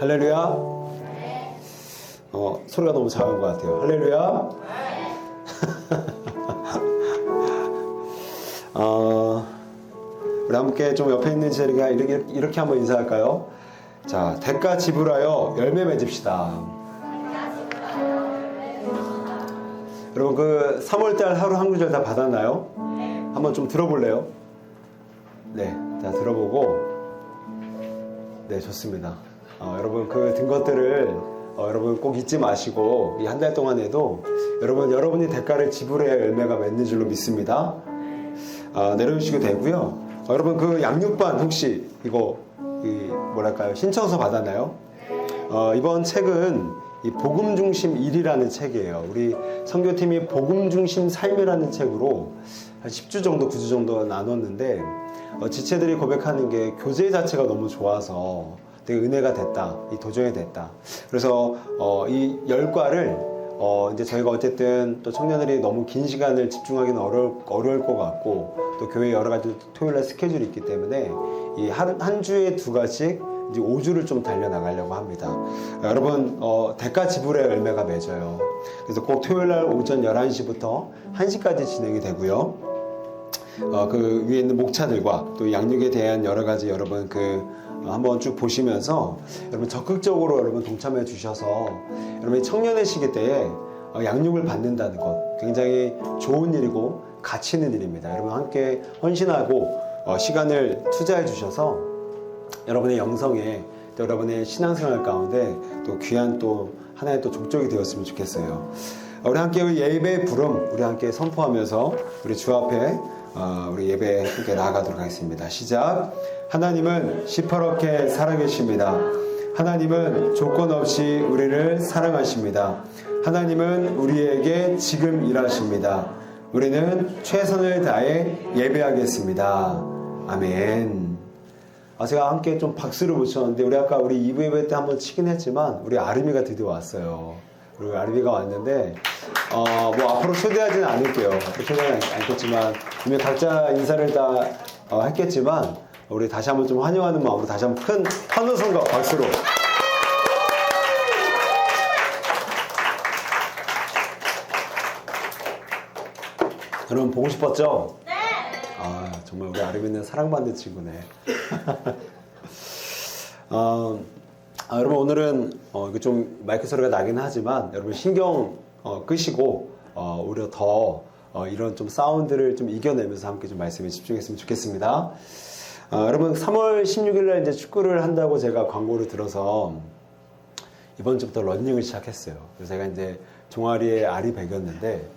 할렐루야. 소리가 너무 작은 것 같아요. 할렐루야. 우리 함께 좀 옆에 있는 제리가 이렇게 한번 인사할까요? 자, 대가 지불하여 열매 맺읍시다. 여러분 그 3월달 하루 한 구절 다 받았나요? 한번 좀 들어볼래요? 네, 자 들어보고 네 좋습니다. 여러분 그 든 것들을 여러분 꼭 잊지 마시고 이 한 달 동안에도 여러분이 대가를 지불해야 열매가 맺는 줄로 믿습니다. 내려주시고 되고요. 여러분 그 양육반 혹시 이거 뭐랄까요 신청서 받았나요? 이번 책은 이 복음 중심 1이라는 책이에요. 우리 선교팀이 복음 중심 삶이라는 책으로 한 10주 정도 9주 정도 나눴는데 지체들이 고백하는 게 교재 자체가 너무 좋아서 되게 은혜가 됐다. 이 도전이 됐다. 그래서 이 열과를 이제 저희가 어쨌든 또 청년들이 너무 긴 시간을 집중하기는 어려울 것 같고 또 교회 여러 가지 토요일날 스케줄이 있기 때문에 이 한 주에 2가씩 이제 5주를 좀 달려나가려고 합니다. 여러분 대가 지불의 열매가 맺어요. 그래서 꼭 토요일날 오전 11시부터 1시까지 진행이 되고요. 그 위에 있는 목차들과 또 양육에 대한 여러 가지 여러분 한번 쭉 보시면서 여러분 적극적으로 여러분 동참해 주셔서 여러분이 청년의 시기 때에 양육을 받는다는 것 굉장히 좋은 일이고 가치 있는 일입니다. 여러분 함께 헌신하고 시간을 투자해 주셔서 여러분의 영성에 또 여러분의 신앙생활 가운데 또 귀한 또 하나의 또 족적이 되었으면 좋겠어요. 우리 함께 예배의 부름 우리 함께 선포하면서 우리 주 앞에 우리 예배에 함께 나아가도록 하겠습니다. 시작. 하나님은 시퍼렇게 살아계십니다. 하나님은 조건 없이 우리를 사랑하십니다. 하나님은 우리에게 지금 일하십니다. 우리는 최선을 다해 예배하겠습니다. 아멘. 제가 함께 좀 박수를 붙였는데 우리 아까 우리 2부 예배 때 한번 치긴 했지만 우리 아름이가 드디어 왔어요. 우리 아름이가 왔는데 뭐 앞으로 초대하지는 않을게요. 앞으로 초대하지는 않겠지만 이미 각자 인사를 다 했겠지만 우리 다시 한번 좀 환영하는 마음으로 다시 한번 큰 환호성과 박수로 여러분 보고 싶었죠? 네. 정말 우리 아름이는 사랑받는 친구네. 여러분 오늘은 이거 좀 마이크 소리가 나긴 하지만 여러분 신경 끄시고 오히려 더 이런 좀 사운드를 좀 이겨내면서 함께 좀 말씀에 집중했으면 좋겠습니다. 여러분 3월 16일날 이제 축구를 한다고 제가 광고를 들어서 이번 주부터 러닝을 시작했어요. 그래서 제가 이제 종아리에 알이 베겼는데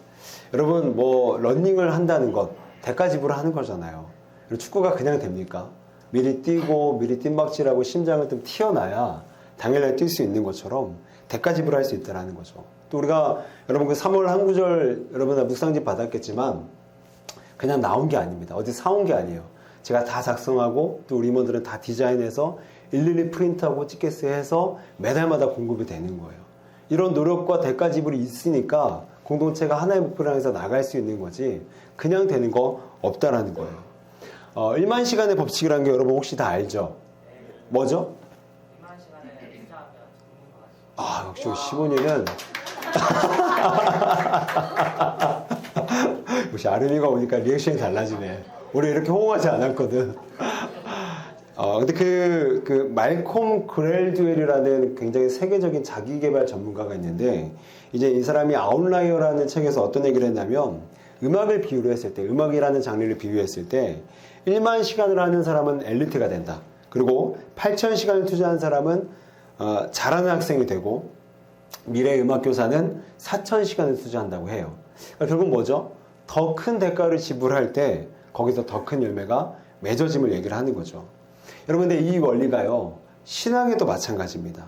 여러분 뭐 러닝을 한다는 것 대가 지불을 하는 거잖아요. 그리고 축구가 그냥 됩니까? 미리 뛰고 미리 뜀박질하고 심장을 좀 튀어놔야 당일날 뛸 수 있는 것처럼 대가 지불할 수 있다는 거죠. 또 우리가 여러분 그 3월 한 구절 여러분 다 묵상집 받았겠지만 그냥 나온 게 아닙니다. 어디 사온 게 아니에요. 제가 다 작성하고 또 우리 임원들은 다 디자인해서 일일이 프린트하고 찍겠어요 해서 매달마다 공급이 되는 거예요. 이런 노력과 대가 지불이 있으니까 공동체가 하나의 목표를 향해서 나갈 수 있는 거지 그냥 되는 거 없다라는 거예요. 1만 시간의 법칙이라는 게 여러분 혹시 다 알죠? 뭐죠? 1만 시간에 투자하면 역시 시몬이는 역시 아름이가 오니까 리액션이 달라지네. 우리 이렇게 호응하지 않았거든. 근데 그 말콤 그렐듀엘이라는 굉장히 세계적인 자기개발 전문가가 있는데 이제 이 사람이 아웃라이어라는 책에서 어떤 얘기를 했냐면 음악을 비유로 했을 때 음악이라는 장르를 비유했을 때 1만 시간을 하는 사람은 엘리트가 된다. 그리고 8,000시간을 투자한 사람은 잘하는 학생이 되고 미래 음악교사는 4,000시간을 투자한다고 해요. 그러니까 결국 뭐죠? 더 큰 대가를 지불할 때 거기서 더 큰 열매가 맺어짐을 얘기를 하는 거죠. 여러분 근데 이 원리가요 신앙에도 마찬가지입니다.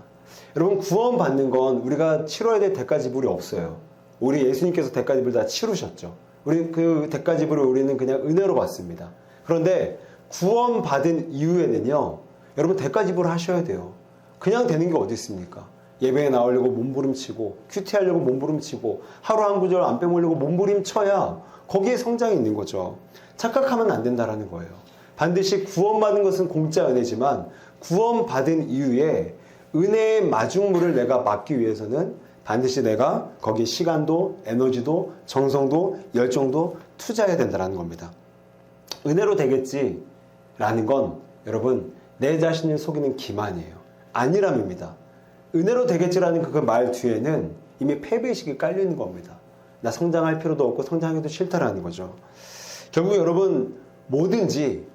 여러분 구원 받는 건 우리가 치러야 될 대가 지불이 없어요. 우리 예수님께서 대가 지불 다 치르셨죠. 우리 그 대가 지불을 우리는 그냥 은혜로 받습니다. 그런데 구원 받은 이후에는요 여러분 대가 지불을 하셔야 돼요. 그냥 되는 게 어디 있습니까? 예배에 나오려고 몸부림치고 큐티하려고 몸부림치고 하루 한 구절 안 빼먹으려고 몸부림쳐야 거기에 성장이 있는 거죠. 착각하면 안 된다라는 거예요. 반드시 구원받은 것은 공짜 은혜지만 구원받은 이후에 은혜의 마중물을 내가 맡기 위해서는 반드시 내가 거기에 시간도, 에너지도, 정성도, 열정도 투자해야 된다는 겁니다. 은혜로 되겠지라는 건 여러분 내 자신을 속이는 기만이에요. 아니람입니다. 은혜로 되겠지라는 그 말 뒤에는 이미 패배의식이 깔려있는 겁니다. 나 성장할 필요도 없고 성장하기도 싫다라는 거죠. 결국 여러분 뭐든지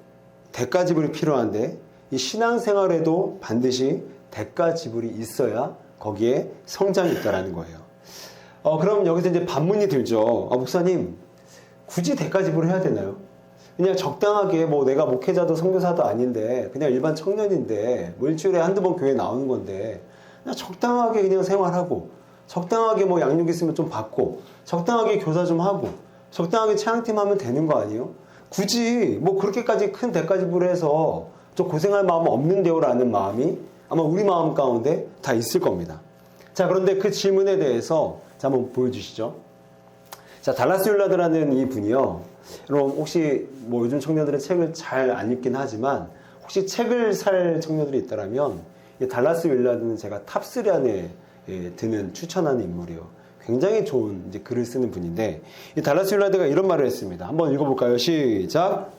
대가 지불이 필요한데 이 신앙생활에도 반드시 대가 지불이 있어야 거기에 성장이 있다라는 거예요. 그럼 여기서 이제 반문이 들죠. 목사님 굳이 대가 지불을 해야 되나요? 그냥 적당하게 뭐 내가 목회자도 선교사도 아닌데 그냥 일반 청년인데 뭐 일주일에 한두 번 교회 나오는 건데 그냥 적당하게 그냥 생활하고 적당하게 뭐 양육 있으면 좀 받고 적당하게 교사 좀 하고 적당하게 찬양팀 하면 되는 거 아니에요? 굳이 뭐 그렇게까지 큰 대가 지불을 해서 좀 고생할 마음은 없는데요 라는 마음이 아마 우리 마음 가운데 다 있을 겁니다. 자, 그런데 그 질문에 대해서 자, 한번 보여주시죠. 자, 달라스 윌라드라는 이 분이요. 여러분 혹시 뭐 요즘 청년들은 책을 잘 안 읽긴 하지만 혹시 책을 살 청년들이 있다면 이 달라스 윌라드는 제가 탑3 안에 드는 추천하는 인물이에요. 굉장히 좋은 이제 글을 쓰는 분인데 이 달라스 윌라드가 이런 말을 했습니다. 한번 읽어볼까요? 시작.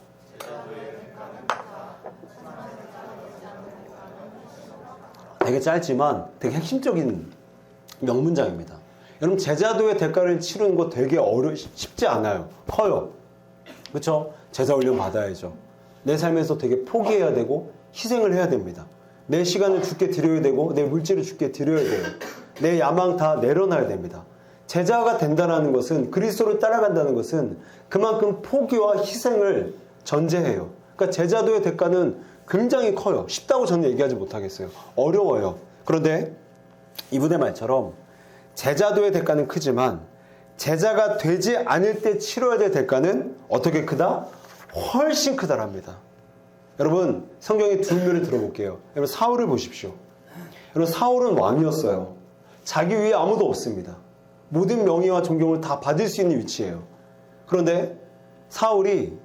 되게 짧지만 되게 핵심적인 명문장입니다. 여러분 제자도의 대가를 치르는 거 되게 쉽지 않아요. 커요. 그렇죠? 제자 훈련 받아야죠. 내 삶에서 되게 포기해야 되고 희생을 해야 됩니다. 내 시간을 주께 드려야 되고 내 물질을 주께 드려야 돼요. 내 야망 다 내려놔야 됩니다. 제자가 된다는 것은 그리스도를 따라간다는 것은 그만큼 포기와 희생을 전제해요. 그러니까 제자도의 대가는 굉장히 커요. 쉽다고 저는 얘기하지 못하겠어요. 어려워요. 그런데 이분의 말처럼 제자도의 대가는 크지만 제자가 되지 않을 때 치러야 될 대가는 어떻게 크다? 훨씬 크다랍니다. 여러분 성경의 두 인물을 들어볼게요. 여러분 사울을 보십시오. 여러분 사울은 왕이었어요. 자기 위에 아무도 없습니다. 모든 명예와 존경을 다 받을 수 있는 위치예요. 그런데 사울이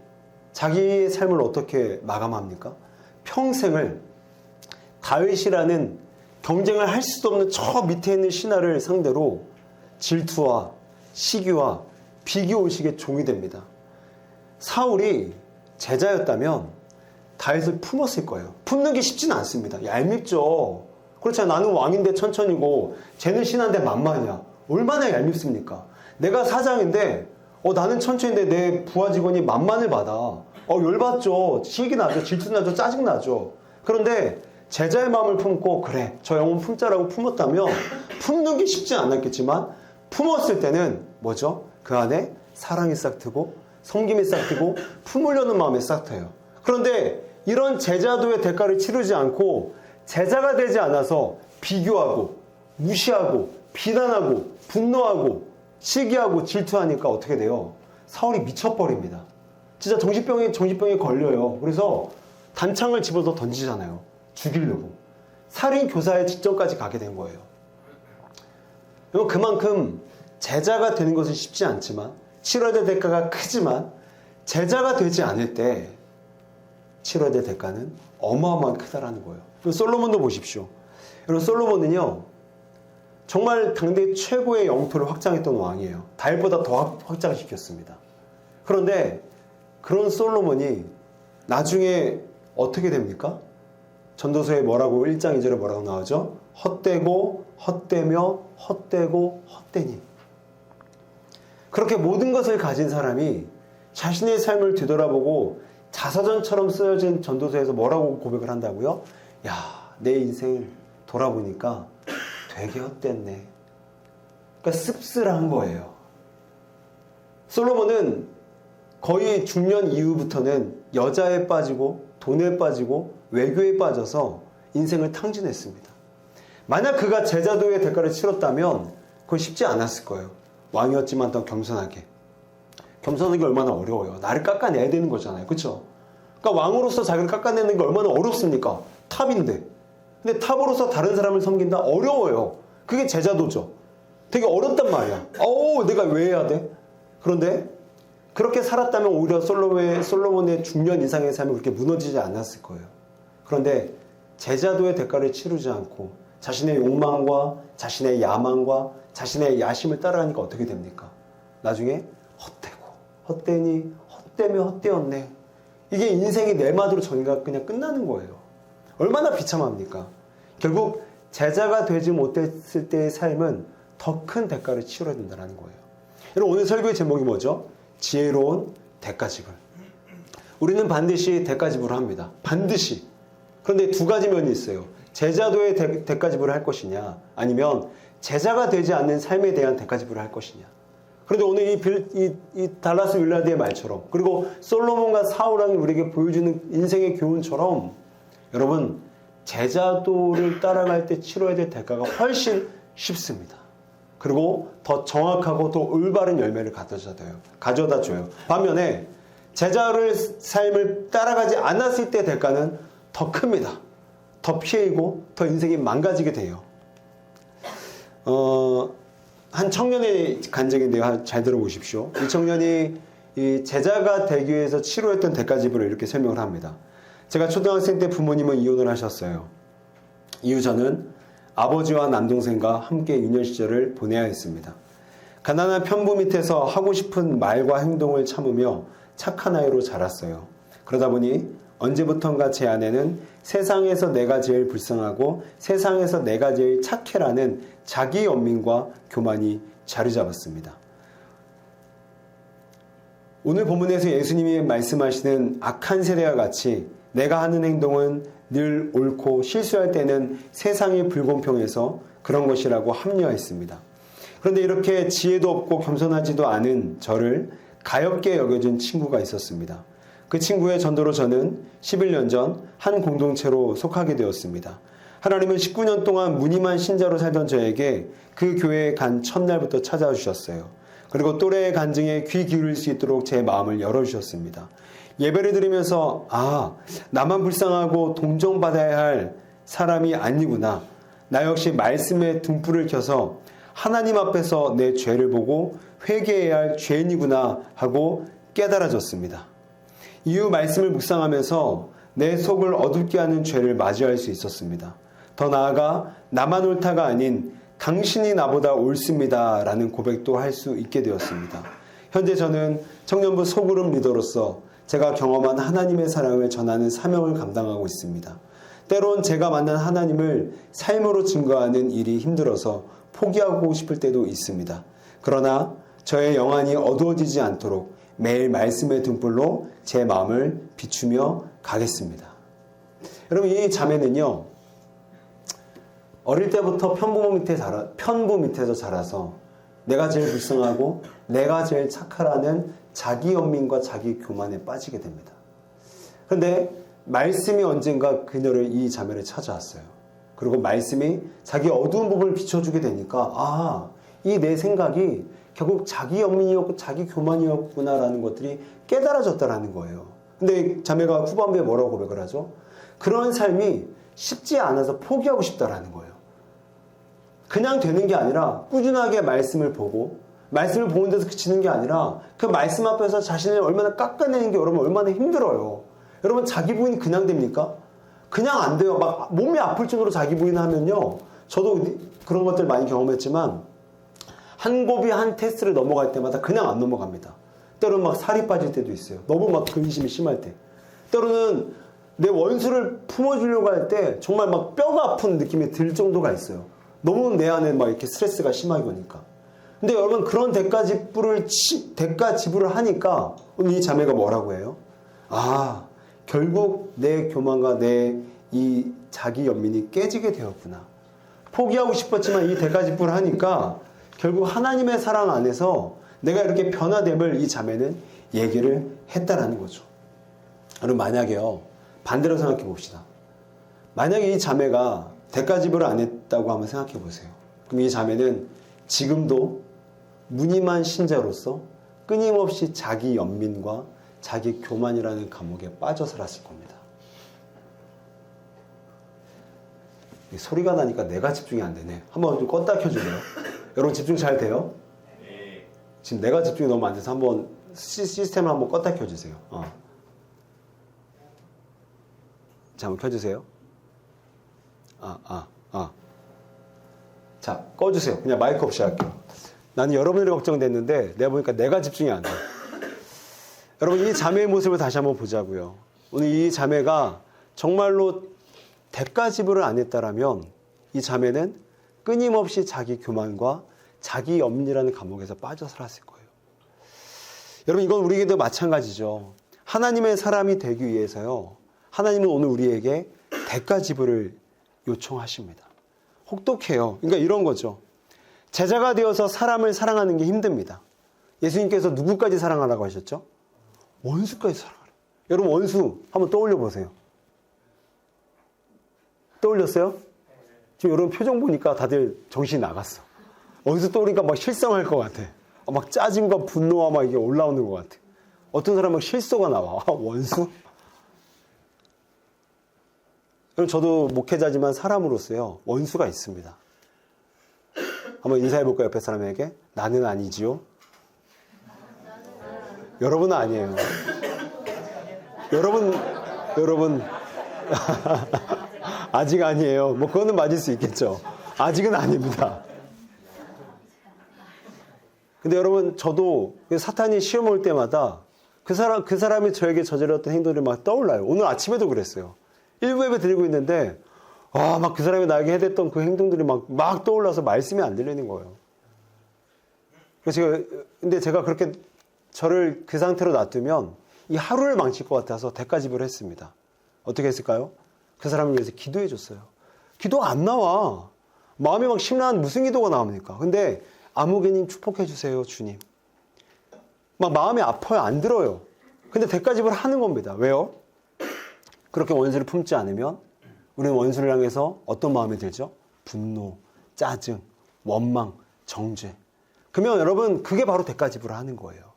자기의 삶을 어떻게 마감합니까? 평생을 다윗이라는 경쟁을 할 수도 없는 저 밑에 있는 신하를 상대로 질투와 시기와 비교의식의 종이 됩니다. 사울이 제자였다면 다윗을 품었을 거예요. 품는 게 쉽지는 않습니다. 얄밉죠. 그렇잖아요. 나는 왕인데 천천히고 쟤는 신하인데 만만이야. 얼마나 얄밉습니까? 내가 사장인데 나는 천천히인데 내 부하 직원이 만만을 받아. 열받죠. 시기 나죠. 질투 나죠. 짜증 나죠. 그런데 제자의 마음을 품고 그래 저 영혼 품자라고 품었다면 품는 게 쉽지 않았겠지만 품었을 때는 뭐죠? 그 안에 사랑이 싹 트고 섬김이 싹 트고 품으려는 마음이 싹 트요. 그런데 이런 제자도의 대가를 치르지 않고 제자가 되지 않아서 비교하고 무시하고 비난하고 분노하고 시기하고 질투하니까 어떻게 돼요? 사울이 미쳐버립니다. 진짜 정신병에 걸려요. 그래서 단창을 집어서 던지잖아요. 죽이려고. 살인 교사의 직전까지 가게 된 거예요. 그만큼 제자가 되는 것은 쉽지 않지만 치러야 될 대가가 크지만 제자가 되지 않을 때 치러야 될 대가는 어마어마한 크다라는 거예요. 솔로몬도 보십시오. 여러분 솔로몬은요 정말 당대 최고의 영토를 확장했던 왕이에요. 다윗보다 더 확장시켰습니다. 그런데 그런 솔로몬이 나중에 어떻게 됩니까? 전도서에 뭐라고 1장 2절에 뭐라고 나오죠? 헛되고 헛되며 헛되고 헛되니. 그렇게 모든 것을 가진 사람이 자신의 삶을 뒤돌아보고 자서전처럼 쓰여진 전도서에서 뭐라고 고백을 한다고요? 야, 내 인생을 돌아보니까 되게 헛됐네. 그러니까 씁쓸한 거예요. 솔로몬은 거의 중년 이후부터는 여자에 빠지고 돈에 빠지고 외교에 빠져서 인생을 탕진했습니다. 만약 그가 제자도의 대가를 치렀다면 그건 쉽지 않았을 거예요. 왕이었지만 더 겸손하게. 겸손하기 얼마나 어려워요. 나를 깎아내야 되는 거잖아요. 그렇죠? 그러니까 왕으로서 자기를 깎아내는 게 얼마나 어렵습니까? 탑인데. 근데 탑으로서 다른 사람을 섬긴다? 어려워요. 그게 제자도죠. 되게 어렵단 말이야. 내가 왜 해야 돼? 그런데 그렇게 살았다면 오히려 솔로몬의 중년 이상의 삶이 그렇게 무너지지 않았을 거예요. 그런데 제자도의 대가를 치르지 않고 자신의 욕망과 자신의 야망과 자신의 야심을 따라가니까 어떻게 됩니까? 나중에 헛되고 헛되니 헛되며 헛되었네. 이게 인생이 네 마디로 정의가 그냥 끝나는 거예요. 얼마나 비참합니까? 결국 제자가 되지 못했을 때의 삶은 더 큰 대가를 치러야 된다는 거예요. 여러분, 오늘 설교의 제목이 뭐죠? 지혜로운 대가지불. 우리는 반드시 대가지불을 합니다. 반드시. 그런데 두 가지 면이 있어요. 제자도의 대가지불을 할 것이냐, 아니면 제자가 되지 않는 삶에 대한 대가지불을 할 것이냐. 그런데 오늘 이 달라스 윌라드의 말처럼, 그리고 솔로몬과 사울왕이 우리에게 보여주는 인생의 교훈처럼, 여러분, 제자도를 따라갈 때 치러야 될 대가가 훨씬 쉽습니다. 그리고 더 정확하고 더 올바른 열매를 가져다 줘요. 반면에 제자의 삶을 따라가지 않았을 때 대가는 더 큽니다. 더 피해이고 더 인생이 망가지게 돼요. 한 청년의 간증인데요. 잘 들어보십시오. 이 청년이 이 제자가 되기 위해서 치루했던 대가집으로 이렇게 설명을 합니다. 제가 초등학생 때 부모님은 이혼을 하셨어요. 이후 저는 아버지와 남동생과 함께 유년 시절을 보내야 했습니다. 가난한 편부 밑에서 하고 싶은 말과 행동을 참으며 착한 아이로 자랐어요. 그러다 보니 언제부턴가 제 안에는 세상에서 내가 제일 불쌍하고 세상에서 내가 제일 착해라는 자기 연민과 교만이 자리 잡았습니다. 오늘 본문에서 예수님이 말씀하시는 악한 세대와 같이 내가 하는 행동은 늘 옳고 실수할 때는 세상이 불공평해서 그런 것이라고 합리화했습니다. 그런데 이렇게 지혜도 없고 겸손하지도 않은 저를 가엽게 여겨준 친구가 있었습니다. 그 친구의 전도로 저는 11년 전 한 공동체로 속하게 되었습니다. 하나님은 19년 동안 무늬만 신자로 살던 저에게 그 교회에 간 첫날부터 찾아와 주셨어요. 그리고 또래의 간증에 귀 기울일 수 있도록 제 마음을 열어주셨습니다. 예배를 드리면서 나만 불쌍하고 동정받아야 할 사람이 아니구나. 나 역시 말씀에 등불을 켜서 하나님 앞에서 내 죄를 보고 회개해야 할 죄인이구나 하고 깨달아졌습니다. 이후 말씀을 묵상하면서 내 속을 어둡게 하는 죄를 맞이할 수 있었습니다. 더 나아가 나만 옳다가 아닌 당신이 나보다 옳습니다 라는 고백도 할 수 있게 되었습니다. 현재 저는 청년부 소그룹 리더로서 제가 경험한 하나님의 사랑을 전하는 사명을 감당하고 있습니다. 때론 제가 만난 하나님을 삶으로 증거하는 일이 힘들어서 포기하고 싶을 때도 있습니다. 그러나 저의 영안이 어두워지지 않도록 매일 말씀의 등불로 제 마음을 비추며 가겠습니다. 여러분, 이 자매는요, 어릴 때부터 편부 밑에서 자라서 내가 제일 불쌍하고 내가 제일 착하라는 자기 연민과 자기 교만에 빠지게 됩니다. 그런데 말씀이 언젠가 이 자매를 찾아왔어요. 그리고 말씀이 자기 어두운 부분을 비춰주게 되니까 이 내 생각이 결국 자기 연민이었고 자기 교만이었구나라는 것들이 깨달아졌다라는 거예요. 근데 자매가 후반부에 뭐라고 고백을 하죠? 그런 삶이 쉽지 않아서 포기하고 싶다라는 거예요. 그냥 되는 게 아니라 꾸준하게 말씀을 보고 말씀을 보는 데서 그치는 게 아니라 그 말씀 앞에서 자신을 얼마나 깎아내는 게 여러분 얼마나 힘들어요. 여러분, 자기 부인이 그냥 됩니까? 그냥 안 돼요. 막 몸이 아플 정도로 자기 부인 하면요. 저도 그런 것들 많이 경험했지만 한 곱이 한 테스트를 넘어갈 때마다 그냥 안 넘어갑니다. 때로는 막 살이 빠질 때도 있어요. 너무 막 근심이 심할 때. 때로는 내 원수를 품어주려고 할 때 정말 막 뼈가 아픈 느낌이 들 정도가 있어요. 너무 내 안에 막 이렇게 스트레스가 심하게 오니까. 근데 여러분, 그런 대가 지불을 하니까 오늘 이 자매가 뭐라고 해요? 결국 내 교만과 내 이 자기 연민이 깨지게 되었구나. 포기하고 싶었지만 이 대가 지불을 하니까 결국 하나님의 사랑 안에서 내가 이렇게 변화됨을 이 자매는 얘기를 했다라는 거죠. 여러분, 만약에요, 반대로 생각해 봅시다. 만약에 이 자매가 대가 지불을 안 했다고 한번 생각해 보세요. 그럼 이 자매는 지금도 무늬만 신자로서 끊임없이 자기 연민과 자기 교만이라는 감옥에 빠져 살았을 겁니다. 소리가 나니까 내가 집중이 안 되네. 한번 좀 껐다 켜줄래요? 여러분, 집중 잘 돼요? 네. 지금 내가 집중이 너무 안 돼서 한번 시스템을 한번 껐다 켜주세요. 자, 한번 켜주세요. 자, 꺼주세요. 그냥 마이크 없이 할게요. 나는 여러분들이 걱정됐는데 내가 보니까 내가 집중이 안 돼. 여러분, 이 자매의 모습을 다시 한번 보자고요. 오늘 이 자매가 정말로 대가 지불을 안 했다라면 이 자매는 끊임없이 자기 교만과 자기 염려라는 감옥에서 빠져 살았을 거예요. 여러분, 이건 우리에게도 마찬가지죠. 하나님의 사람이 되기 위해서요, 하나님은 오늘 우리에게 대가 지불을 요청하십니다. 혹독해요. 그러니까 이런 거죠. 제자가 되어서 사람을 사랑하는 게 힘듭니다. 예수님께서 누구까지 사랑하라고 하셨죠? 원수까지 사랑하라. 여러분, 원수 한번 떠올려 보세요. 떠올렸어요? 지금 여러분 표정 보니까 다들 정신이 나갔어. 원수 떠오르니까 막 실성할 것 같아. 막 짜증과 분노와 막 이게 올라오는 것 같아. 어떤 사람은 실소가 나와. 원수? 여러분, 저도 목회자지만 사람으로서요, 원수가 있습니다. 한번 인사해볼까요, 옆에 사람에게? 나는 아니지요? 여러분은 아니에요. 여러분 아직 아니에요. 뭐 그거는 맞을 수 있겠죠. 아직은 아닙니다. 근데 여러분, 저도 사탄이 시험 올 때마다 그 사람이 저에게 저질렀던 행동들이 막 떠올라요. 오늘 아침에도 그랬어요. 일부 예배 드리고 있는데 막 그 사람이 나에게 해댔던 그 행동들이 막 떠올라서 말씀이 안 들리는 거예요. 근데 제가 그렇게 저를 그 상태로 놔두면 이 하루를 망칠 것 같아서 대가 지불을 했습니다. 어떻게 했을까요? 그 사람을 위해서 기도해 줬어요. 기도가 안 나와. 마음이 막 심란한 무슨 기도가 나옵니까? 근데 아무개님 축복해 주세요, 주님. 막 마음이 아파요. 안 들어요. 근데 대가 지불을 하는 겁니다. 왜요? 그렇게 원수를 품지 않으면 우리는 원수를 향해서 어떤 마음이 들죠? 분노, 짜증, 원망, 정죄. 그러면 여러분, 그게 바로 대가 지불을 하는 거예요.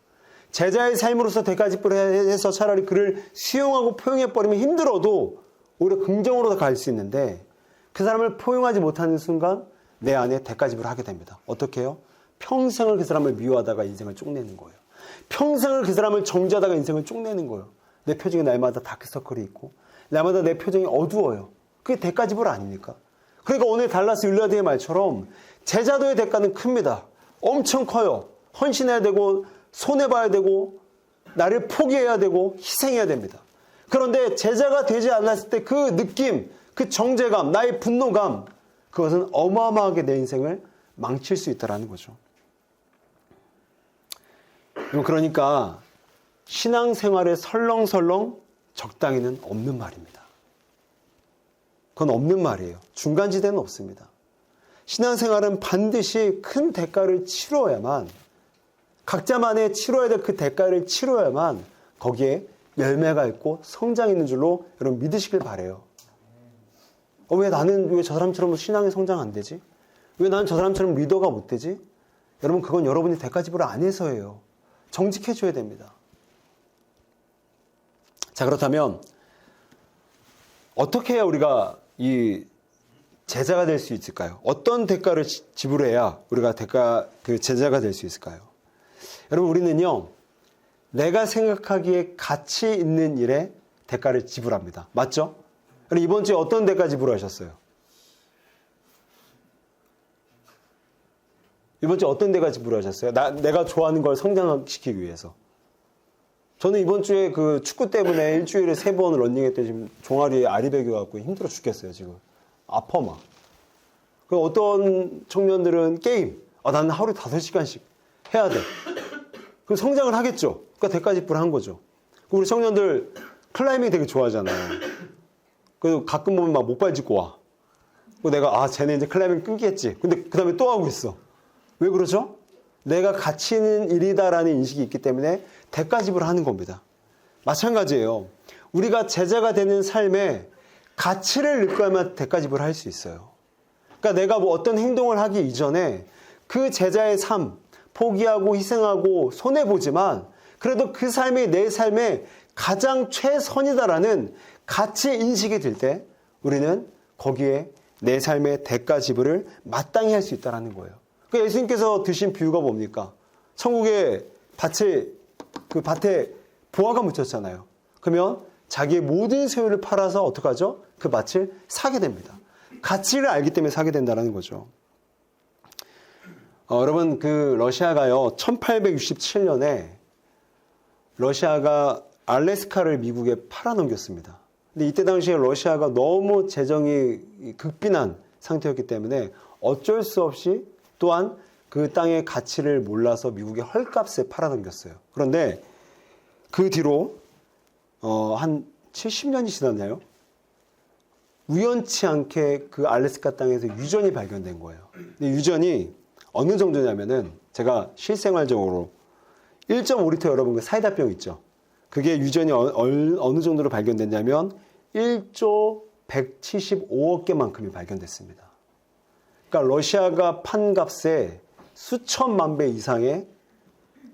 제자의 삶으로서 대가 지불을 해서 차라리 그를 수용하고 포용해버리면 힘들어도 오히려 긍정으로 갈 수 있는데, 그 사람을 포용하지 못하는 순간 내 안에 대가 지불을 하게 됩니다. 어떻게 해요? 평생을 그 사람을 미워하다가 인생을 쪽내는 거예요. 평생을 그 사람을 정죄하다가 인생을 쪽내는 거예요. 내 표정에 날마다 다크서클이 있고 날마다 내 표정이 어두워요. 그게 대가 지불 아닙니까? 그러니까 오늘 달라스 율라드의 말처럼 제자도의 대가는 큽니다. 엄청 커요. 헌신해야 되고 손해봐야 되고 나를 포기해야 되고 희생해야 됩니다. 그런데 제자가 되지 않았을 때 그 느낌, 그 정죄감, 나의 분노감, 그것은 어마어마하게 내 인생을 망칠 수 있다는 거죠. 그러니까 신앙생활에 설렁설렁 적당히는 없는 말입니다. 그건 없는 말이에요. 중간지대는 없습니다. 신앙생활은 반드시 큰 대가를 치러야만, 각자만의 치러야 될 그 대가를 치러야만 거기에 열매가 있고 성장이 있는 줄로 여러분 믿으시길 바라요. 왜 저 사람처럼 신앙이 성장 안 되지? 왜 나는 저 사람처럼 리더가 못 되지? 여러분, 그건 여러분이 대가 지불을 안 해서예요. 정직해 줘야 됩니다. 자, 그렇다면 어떻게 해야 우리가 이 제자가 될 수 있을까요? 어떤 대가를 지불해야 우리가 제자가 될 수 있을까요? 여러분, 우리는요, 내가 생각하기에 가치 있는 일에 대가를 지불합니다. 맞죠? 이번 주에 어떤 대가 지불하셨어요? 이번 주에 어떤 대가 지불하셨어요? 내가 좋아하는 걸 성장시키기 위해서. 저는 이번 주에 그 축구 때문에 일주일에 3번 러닝했더니 지금 종아리에 알이 베겨갖고 힘들어 죽겠어요, 지금. 아파, 막. 그리고 어떤 청년들은 게임. 나는 하루에 5시간씩 해야 돼. 그럼 성장을 하겠죠. 그러니까 대가 지불한 거죠. 우리 청년들 클라이밍 되게 좋아하잖아요. 그래서 가끔 보면 막 목발 짚고 와. 그리고 내가, 쟤네 이제 클라이밍 끊겠지. 근데 그 다음에 또 하고 있어. 왜 그러죠? 내가 가치 있는 일이다라는 인식이 있기 때문에 대가 지불을 하는 겁니다. 마찬가지예요. 우리가 제자가 되는 삶에 가치를 느껴야만 대가 지불을 할 수 있어요. 그러니까 내가 뭐 어떤 행동을 하기 이전에 그 제자의 삶, 포기하고 희생하고 손해보지만 그래도 그 삶이 내 삶의 가장 최선이다라는 가치 인식이 들 때 우리는 거기에 내 삶의 대가 지불을 마땅히 할 수 있다는 거예요. 그러니까 예수님께서 드신 비유가 뭡니까? 천국의 밭에 보화가 묻혔잖아요. 그러면 자기의 모든 소유를 팔아서 어떡하죠? 그 밭을 사게 됩니다. 가치를 알기 때문에 사게 된다는 거죠. 여러분 그 러시아가요 1867년에 러시아가 알래스카를 미국에 팔아넘겼습니다. 근데 이때 당시에 러시아가 너무 재정이 극빈한 상태였기 때문에 어쩔 수 없이 또한 그 땅의 가치를 몰라서 미국에 헐값에 팔아넘겼어요. 그런데 그 뒤로 한 70년이 지났나요? 우연치 않게 그 알래스카 땅에서 유전이 발견된 거예요. 근데 유전이 어느 정도냐면은 제가 실생활적으로 1.5리터 여러분 그 사이다병 있죠? 그게 유전이 어느 정도로 발견됐냐면 1조 175억 개만큼이 발견됐습니다. 그러니까 러시아가 판 값에 수천만 배 이상의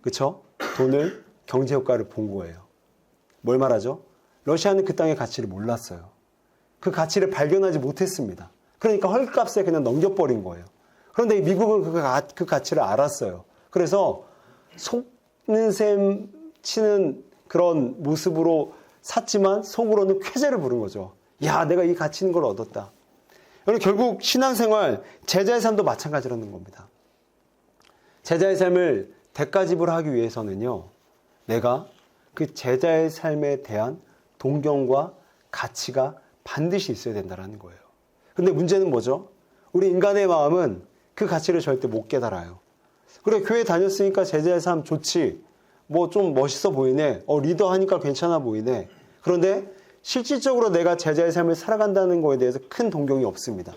그쵸? 돈을 경제 효과를 본 거예요. 뭘 말하죠? 러시아는 그 땅의 가치를 몰랐어요. 그 가치를 발견하지 못했습니다. 그러니까 헐값에 그냥 넘겨버린 거예요. 그런데 미국은 그 가치를 알았어요. 그래서 속는 셈 치는 그런 모습으로 샀지만 속으로는 쾌재를 부른 거죠. 야, 내가 이 가치 있는 걸 얻었다. 여러분 결국 신앙생활, 제자의 삶도 마찬가지라는 겁니다. 제자의 삶을 대가 지불하기 위해서는요. 내가 그 제자의 삶에 대한 동경과 가치가 반드시 있어야 된다는 거예요. 근데 문제는 뭐죠? 우리 인간의 마음은 그 가치를 절대 못 깨달아요. 그래, 교회 다녔으니까 제자의 삶 좋지. 뭐 좀 멋있어 보이네. 리더 하니까 괜찮아 보이네. 그런데 실질적으로 내가 제자의 삶을 살아간다는 거에 대해서 큰 동경이 없습니다.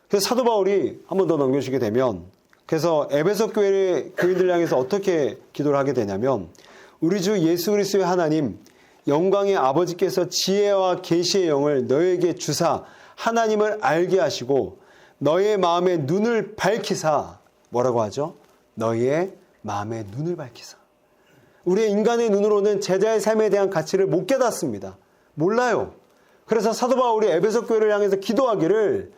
그래서 사도 바울이 한 번 더 넘겨주게 되면 그래서 에베소 교회의 교인들 향해서 어떻게 기도를 하게 되냐면 우리 주 예수 그리스도의 하나님 영광의 아버지께서 지혜와 계시의 영을 너에게 주사 하나님을 알게 하시고 너의 마음의 눈을 밝히사 뭐라고 하죠? 너의 마음의 눈을 밝히사. 우리의 인간의 눈으로는 제자의 삶에 대한 가치를 못 깨닫습니다. 몰라요. 그래서 사도 바울이 에베소 교회를 향해서 기도하기를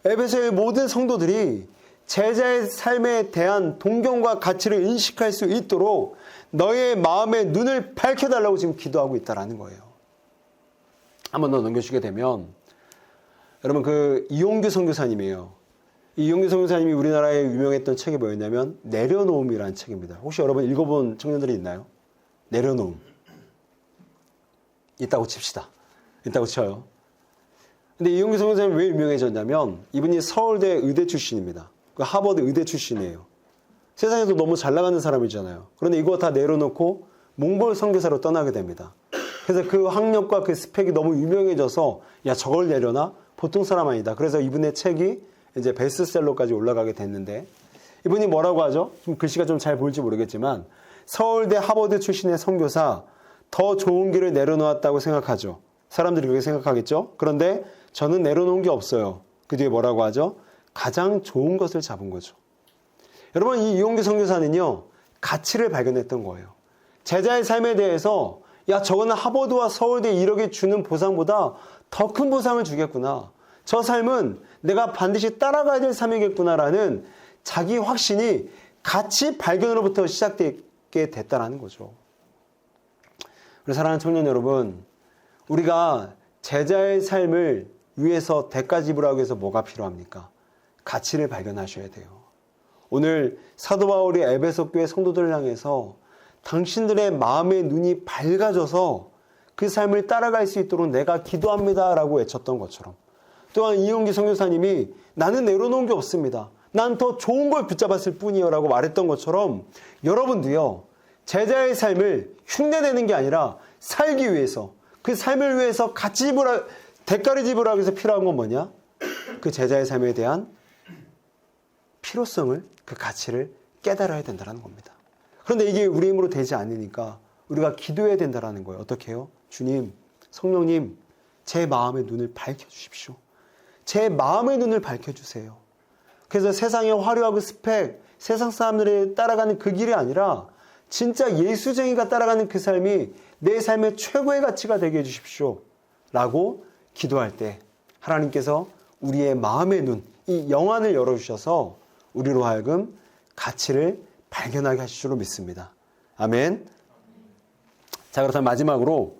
에베소의 모든 성도들이 제자의 삶에 대한 동경과 가치를 인식할 수 있도록 너의 마음의 눈을 밝혀달라고 지금 기도하고 있다는 거예요. 한 번 더 넘겨주게 되면 여러분 그 이용규 선교사님이에요. 이용규 선교사님이 우리나라에 유명했던 책이 뭐였냐면 내려놓음이라는 책입니다. 혹시 여러분 읽어본 청년들이 있나요? 내려놓음. 있다고 칩시다. 있다고 쳐요. 근데 이용규 선교사님이 왜 유명해졌냐면 이분이 서울대 의대 출신입니다. 그 하버드 의대 출신이에요. 세상에서 너무 잘 나가는 사람이잖아요. 그런데 이거 다 내려놓고 몽골 선교사로 떠나게 됩니다. 그래서 그 학력과 그 스펙이 너무 유명해져서 야 저걸 내려놔? 보통 사람 아니다. 그래서 이분의 책이 이제 베스트셀러까지 올라가게 됐는데 이분이 뭐라고 하죠? 좀 글씨가 좀 잘 보일지 모르겠지만 서울대 하버드 출신의 선교사 더 좋은 길을 내려놓았다고 생각하죠. 사람들이 그렇게 생각하겠죠? 그런데 저는 내려놓은 게 없어요. 그 뒤에 뭐라고 하죠? 가장 좋은 것을 잡은 거죠. 여러분 이 이용규 선교사는요. 가치를 발견했던 거예요. 제자의 삶에 대해서 야 저거는 하버드와 서울대 1억이 주는 보상보다 더 큰 보상을 주겠구나. 저 삶은 내가 반드시 따라가야 될 삶이겠구나라는 자기 확신이 가치 발견으로부터 시작되게 됐다는 거죠. 우리 사랑하는 청년 여러분, 우리가 제자의 삶을 위해서 대가 지불하기 위해서 뭐가 필요합니까? 가치를 발견하셔야 돼요. 오늘 사도 바울이 에베소 교회 성도들을 향해서 당신들의 마음의 눈이 밝아져서 그 삶을 따라갈 수 있도록 내가 기도합니다 라고 외쳤던 것처럼 또한 이용기 선교사님이 나는 내려놓은 게 없습니다. 난 더 좋은 걸 붙잡았을 뿐이요 라고 말했던 것처럼 여러분도요. 제자의 삶을 흉내내는 게 아니라 살기 위해서 그 삶을 위해서 대가를 지불하기 위해서 필요한 건 뭐냐? 그 제자의 삶에 대한 필요성을 그 가치를 깨달아야 된다는 겁니다. 그런데 이게 우리 힘으로 되지 않으니까 우리가 기도해야 된다는 거예요. 어떻게 해요? 주님, 성령님, 제 마음의 눈을 밝혀주십시오. 제 마음의 눈을 밝혀주세요. 그래서 세상의 화려하고 스펙, 세상 사람들이 따라가는 그 길이 아니라 진짜 예수쟁이가 따라가는 그 삶이 내 삶의 최고의 가치가 되게 해주십시오. 라고 기도할 때 하나님께서 우리의 마음의 눈, 이 영안을 열어주셔서 우리로 하여금 가치를 발견하게 하실 줄로 믿습니다. 아멘. 자, 그렇다면 마지막으로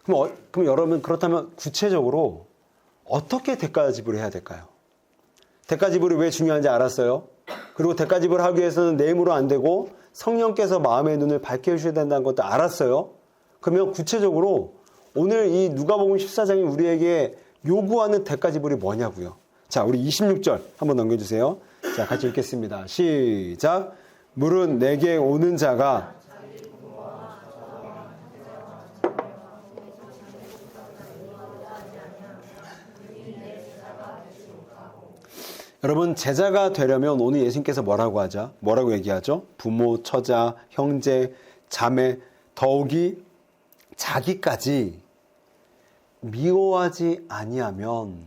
그럼 여러분 그렇다면 구체적으로 어떻게 대가 지불을 해야 될까요? 대가 지불이 왜 중요한지 알았어요? 그리고 대가집을 하기 위해서는 내 힘으로 안 되고 성령께서 마음의 눈을 밝게 해주셔야 된다는 것도 알았어요. 그러면 구체적으로 오늘 이 누가복음 14장이 우리에게 요구하는 대가지불이 뭐냐고요. 자, 우리 26절 한번 넘겨주세요. 자, 같이 읽겠습니다. 시작. 물은 내게 오는 자가 여러분, 제자가 되려면 오늘 예수님께서 뭐라고 하죠? 뭐라고 얘기하죠? 부모, 처자, 형제, 자매, 더욱이 자기까지 미워하지 아니하면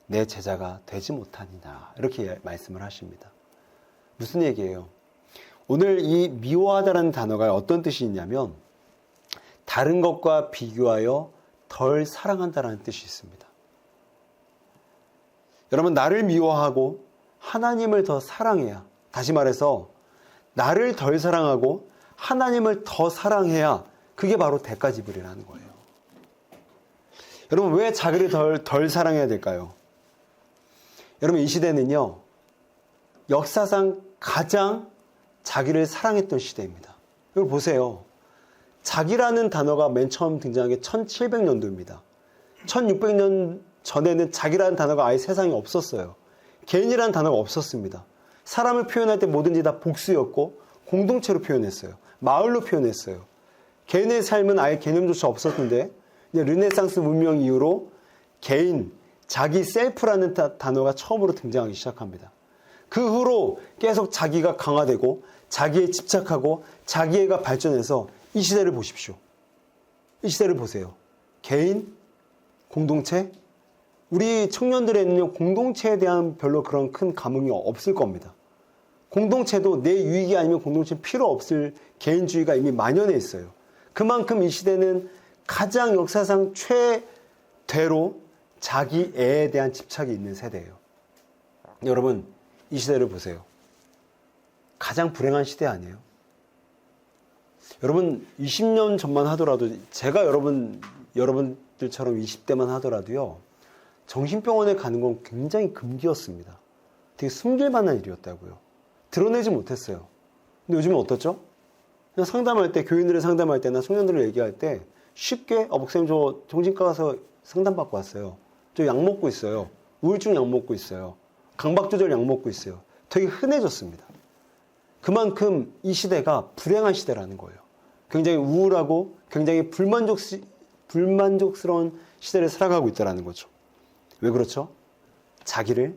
내 제자가 되지 못하니라. 이렇게 말씀을 하십니다. 무슨 얘기예요? 오늘 이 미워하다라는 단어가 어떤 뜻이 있냐면 다른 것과 비교하여 덜 사랑한다라는 뜻이 있습니다. 여러분, 나를 미워하고 하나님을 더 사랑해야, 다시 말해서 나를 덜 사랑하고 하나님을 더 사랑해야 그게 바로 대가지불이라는 거예요. 여러분, 왜 자기를 덜 사랑해야 될까요? 여러분, 이 시대는요, 역사상 가장 자기를 사랑했던 시대입니다. 이걸 보세요. 자기라는 단어가 맨 처음 등장한 게 1700년도입니다. 1600년 전에는 자기라는 단어가 아예 세상에 없었어요. 개인이라는 단어가 없었습니다. 사람을 표현할 때 뭐든지 다 복수였고 공동체로 표현했어요. 마을로 표현했어요. 개인의 삶은 아예 개념조차 없었는데 르네상스 문명 이후로 개인, 자기 셀프라는 단어가 처음으로 등장하기 시작합니다. 그 후로 계속 자기가 강화되고 자기에 집착하고 자기애가 발전해서 이 시대를 보십시오. 이 시대를 보세요. 개인, 공동체, 우리 청년들에는요, 공동체에 대한 별로 그런 큰 감흥이 없을 겁니다. 공동체도 내 유익이 아니면 공동체 필요 없을 개인주의가 이미 만연해 있어요. 그만큼 이 시대는 가장 역사상 최대로 자기애에 대한 집착이 있는 세대예요. 여러분, 이 시대를 보세요. 가장 불행한 시대 아니에요? 여러분, 20년 전만 하더라도 제가 여러분들처럼 20대만 하더라도요, 정신병원에 가는 건 굉장히 금기였습니다. 되게 숨길 만한 일이었다고요. 드러내지 못했어요. 근데 요즘은 어떻죠? 그냥 상담할 때, 교인들을 상담할 때나 청년들을 얘기할 때 쉽게 목사님 저 정신과 가서 상담받고 왔어요. 저 약 먹고 있어요. 우울증 약 먹고 있어요. 강박 조절 약 먹고 있어요. 되게 흔해졌습니다. 그만큼 이 시대가 불행한 시대라는 거예요. 굉장히 우울하고 굉장히 불만족스러운 시대를 살아가고 있다는 거죠. 왜 그렇죠? 자기를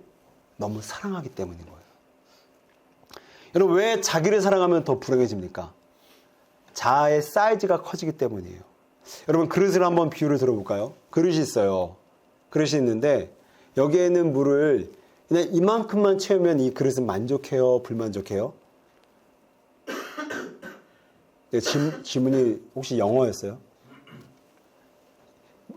너무 사랑하기 때문인 거예요. 여러분, 왜 자기를 사랑하면 더 불행해집니까? 자아의 사이즈가 커지기 때문이에요. 여러분, 그릇을 한번 비유를 들어볼까요? 그릇이 있어요. 그릇이 있는데 여기에는 물을 그냥 이만큼만 채우면 이 그릇은 만족해요? 불만족해요? 네, 질문이 혹시 영어였어요?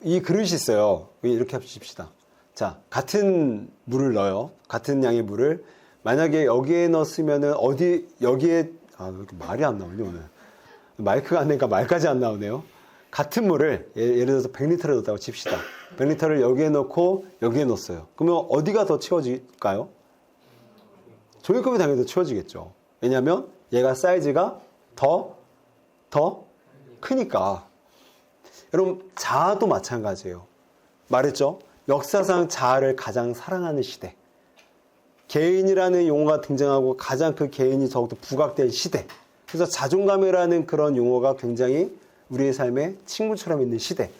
이 그릇이 있어요. 이렇게 합시다. 자, 같은 물을 넣어요. 같은 양의 물을. 만약에 여기에 넣었으면은 여기에, 왜 이렇게 말이 안 나오냐, 오늘. 마이크가 안 되니까 말까지 안 나오네요. 같은 물을, 예를 들어서 100리터를 넣었다고 칩시다. 100리터를 여기에 넣고 여기에 넣었어요. 그러면 어디가 더 채워질까요? 종이컵이 당연히 더 채워지겠죠. 왜냐하면 얘가 사이즈가 더 크니까. 여러분, 자아도 마찬가지예요. 말했죠? 역사상 자아를 가장 사랑하는 시대. 개인이라는 용어가 등장하고 가장 그 개인이 더욱더 부각된 시대. 그래서 자존감이라는 그런 용어가 굉장히 우리의 삶에 친구처럼 있는 시대.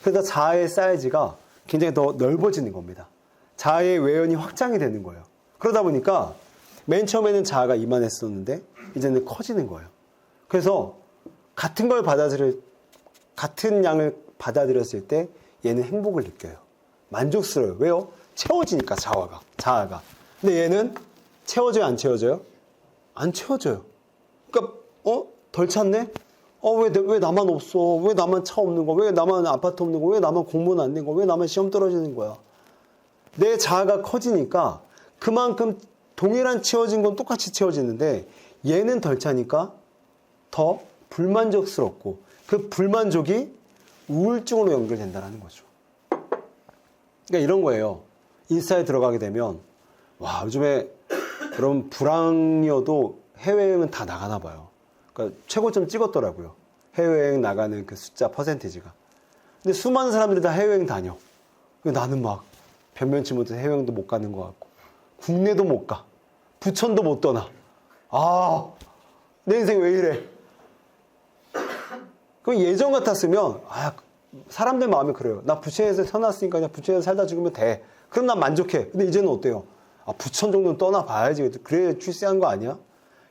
그래서 자아의 사이즈가 굉장히 더 넓어지는 겁니다. 자아의 외연이 확장이 되는 거예요. 그러다 보니까 맨 처음에는 자아가 이만했었는데 이제는 커지는 거예요. 그래서 같은 양을 받아들였을 때 얘는 행복을 느껴요. 만족스러워요. 왜요? 채워지니까 자아가. 근데 얘는 채워져요, 안 채워져요? 안 채워져요. 그러니까 덜 찼네? 왜 나만 없어? 왜 나만 차 없는 거야? 왜 나만 아파트 없는 거야? 왜 나만 공무원 안 된 거야? 왜 나만 시험 떨어지는 거야? 내 자아가 커지니까 그만큼 동일한 채워진 건 똑같이 채워지는데 얘는 덜 차니까 더 불만족스럽고 그 불만족이 우울증으로 연결된다는 거죠. 그러니까 이런 거예요. 인스타에 들어가게 되면 와, 요즘에 여러분 불황이어도 해외여행은 다 나가나 봐요. 그러니까 최고점 찍었더라고요. 해외여행 나가는 그 숫자 퍼센티지가. 근데 수많은 사람들이 다 해외여행 다녀. 나는 막 변변치 못해 해외여행도 못 가는 것 같고 국내도 못 가. 부천도 못 떠나. 아, 내 인생 왜 이래? 그럼 예전 같았으면 사람들 마음이 그래요. 나 부천에서 태어났으니까 그냥 부천에서 살다 죽으면 돼. 그럼 난 만족해. 근데 이제는 어때요? 부천 정도는 떠나봐야지. 그래 출세한 거 아니야?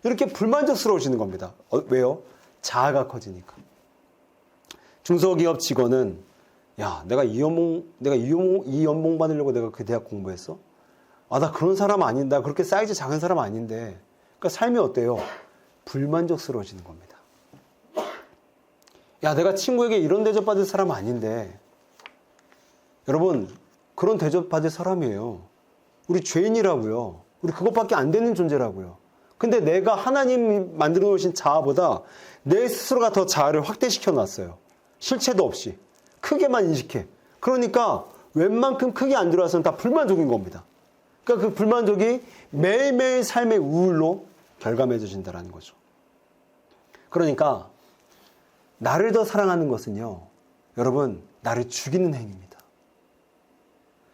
이렇게 불만족스러우시는 겁니다. 왜요? 자아가 커지니까. 중소기업 직원은 야, 내가 이 연봉 받으려고 내가 그 대학 공부했어? 나 그런 사람 아닌데, 그렇게 사이즈 작은 사람 아닌데. 그러니까 삶이 어때요? 불만족스러워지는 겁니다. 야, 내가 친구에게 이런 대접 받을 사람 아닌데. 여러분, 그런 대접 받을 사람이에요. 우리 죄인이라고요. 우리 그것밖에 안 되는 존재라고요. 근데 내가 하나님이 만들어 놓으신 자아보다 내 스스로가 더 자아를 확대시켜 놨어요. 실체도 없이. 크게만 인식해. 그러니까 웬만큼 크게 안 들어와서는 다 불만족인 겁니다. 그러니까 그 불만족이 매일매일 삶의 우울로 결과맺어진다는 거죠. 그러니까 나를 더 사랑하는 것은요, 여러분, 나를 죽이는 행위입니다.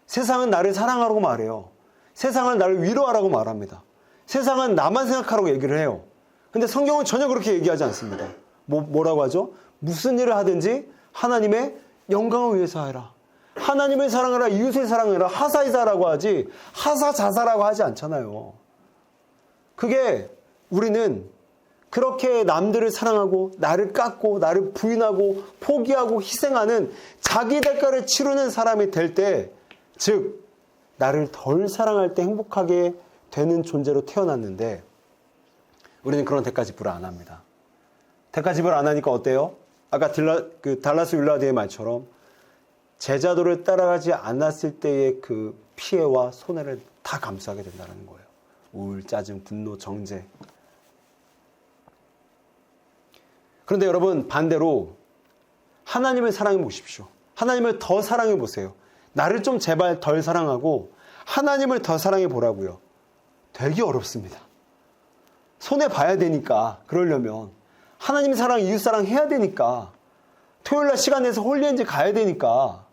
세상은 나를 사랑하라고 말해요. 세상은 나를 위로하라고 말합니다. 세상은 나만 생각하라고 얘기를 해요. 근데 성경은 전혀 그렇게 얘기하지 않습니다. 뭐라고 하죠? 무슨 일을 하든지 하나님의 영광을 위해서 하라. 하나님을 사랑하라, 이웃을 사랑하라, 하사이사라고 하지 하사자사라고 하지 않잖아요. 그게 우리는 그렇게 남들을 사랑하고 나를 깎고 나를 부인하고 포기하고 희생하는 자기 대가를 치르는 사람이 될 때, 즉 나를 덜 사랑할 때 행복하게 되는 존재로 태어났는데 우리는 그런 대가 지불을 안 합니다. 대가 지불 안 하니까 어때요? 아까 달라스 윌라드의 말처럼 제자도를 따라가지 않았을 때의 그 피해와 손해를 다 감수하게 된다는 거예요. 우울, 짜증, 분노, 정죄. 그런데 여러분, 반대로 하나님을 사랑해 보십시오. 하나님을 더 사랑해 보세요. 나를 좀 제발 덜 사랑하고 하나님을 더 사랑해 보라고요. 되게 어렵습니다. 손해 봐야 되니까, 그러려면 하나님 사랑, 이웃 사랑 해야 되니까, 토요일날 시간 내서 홀리엔즈 가야 되니까,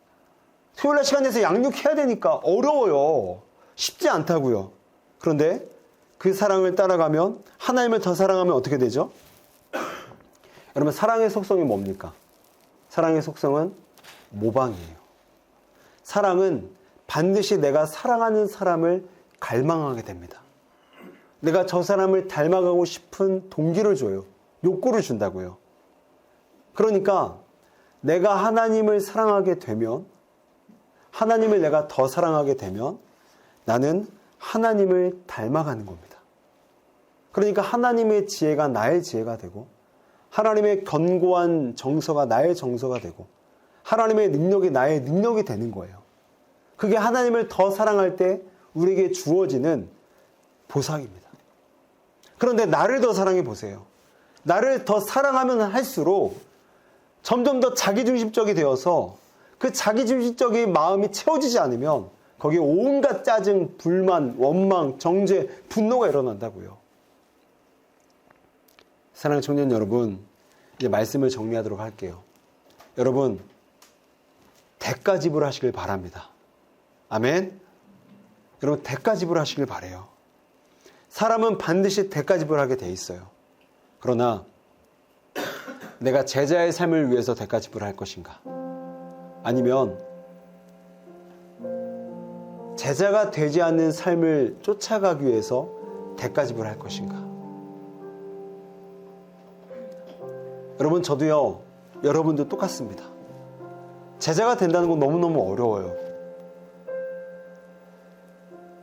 토요일날 시간 내서 양육해야 되니까 어려워요. 쉽지 않다고요. 그런데 그 사랑을 따라가면, 하나님을 더 사랑하면 어떻게 되죠? 여러분, 사랑의 속성이 뭡니까? 사랑의 속성은 모방이에요. 사랑은 반드시 내가 사랑하는 사람을 갈망하게 됩니다. 내가 저 사람을 닮아가고 싶은 동기를 줘요. 욕구를 준다고요. 그러니까 내가 하나님을 사랑하게 되면, 하나님을 내가 더 사랑하게 되면 나는 하나님을 닮아가는 겁니다. 그러니까 하나님의 지혜가 나의 지혜가 되고, 하나님의 견고한 정서가 나의 정서가 되고, 하나님의 능력이 나의 능력이 되는 거예요. 그게 하나님을 더 사랑할 때 우리에게 주어지는 보상입니다. 그런데 나를 더 사랑해 보세요. 나를 더 사랑하면 할수록 점점 더 자기중심적이 되어서 그 자기중심적인 마음이 채워지지 않으면 거기에 온갖 짜증, 불만, 원망, 정죄, 분노가 일어난다고요. 사랑하는 청년 여러분, 이제 말씀을 정리하도록 할게요. 여러분, 대가 지불하시길 바랍니다. 아멘? 여러분, 대가 지불하시길 바라요. 사람은 반드시 대가 지불하게 돼 있어요. 그러나 내가 제자의 삶을 위해서 대가 지불할 것인가? 아니면 제자가 되지 않는 삶을 쫓아가기 위해서 대가 지불할 것인가? 여러분, 저도요, 여러분도 똑같습니다. 제자가 된다는 건 너무너무 어려워요.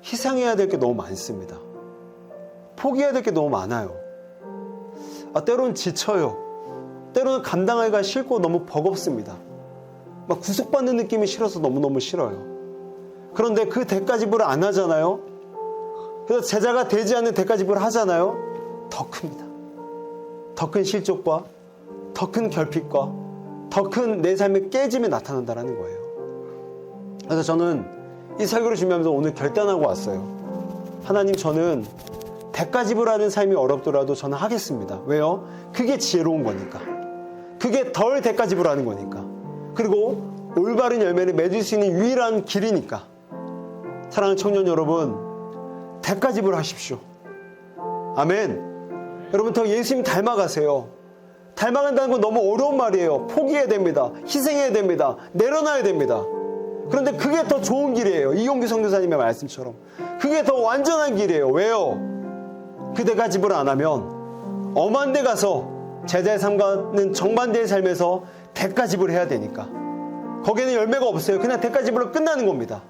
희생해야 될 게 너무 많습니다. 포기해야 될 게 너무 많아요. 때로는 지쳐요. 때로는 감당하기가 싫고 너무 버겁습니다. 막 구속받는 느낌이 싫어서 너무너무 싫어요. 그런데 그 대가 지불을 안 하잖아요. 그래서 제자가 되지 않는 대가 지불을 하잖아요. 더 큽니다. 더 큰 실족과 더 큰 결핍과 더 큰 내 삶의 깨짐이 나타난다는 거예요. 그래서 저는 이 설교를 준비하면서 오늘 결단하고 왔어요. 하나님, 저는 대가 지불하는 삶이 어렵더라도 저는 하겠습니다. 왜요? 그게 지혜로운 거니까. 그게 덜 대가 지불하는 거니까. 그리고 올바른 열매를 맺을 수 있는 유일한 길이니까. 사랑하는 청년 여러분, 대가 지불하십시오. 아멘. 여러분 더 예수님 닮아가세요. 닮아간다는 건 너무 어려운 말이에요. 포기해야 됩니다. 희생해야 됩니다. 내려놔야 됩니다. 그런데 그게 더 좋은 길이에요. 이용규 선교사님의 말씀처럼. 그게 더 완전한 길이에요. 왜요? 그 대가 지불을 안 하면 엄한 데 가서 제자의 삶과는 정반대의 삶에서 대가 지불해야 되니까. 거기에는 열매가 없어요. 그냥 대가 지불로 끝나는 겁니다.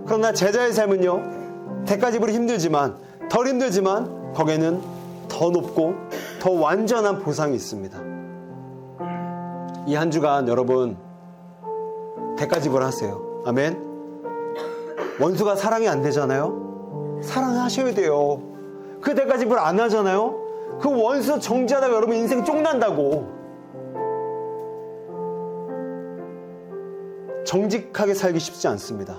그러나 제자의 삶은요, 대가 지불이 힘들지만, 덜 힘들지만 거기에는 더 높고 더 완전한 보상이 있습니다. 이 한 주간 여러분 대가 지불하세요. 아멘. 원수가 사랑이 안 되잖아요. 사랑하셔야 돼요. 그 대가 지불 안 하잖아요. 그 원수 정지하다가 여러분 인생 쫑난다고. 정직하게 살기 쉽지 않습니다.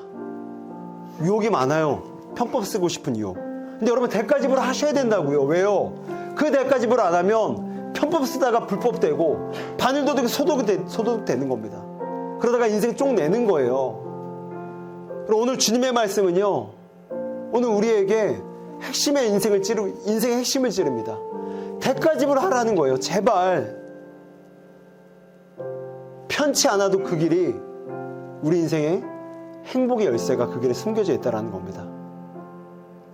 유혹이 많아요. 편법 쓰고 싶은 유혹. 근데 여러분 대가 지불 하셔야 된다고요. 왜요? 그 대가 지불 안 하면 편법 쓰다가 불법 되고 바늘도둑이 소도둑 되는 겁니다. 그러다가 인생 쫑 내는 거예요. 그럼 오늘 주님의 말씀은요, 오늘 우리에게 핵심의 인생의 핵심을 찌릅니다. 대가 지불 하라는 거예요. 제발. 편치 않아도 그 길이 우리 인생의 행복의 열쇠가 그 길에 숨겨져 있다는 겁니다.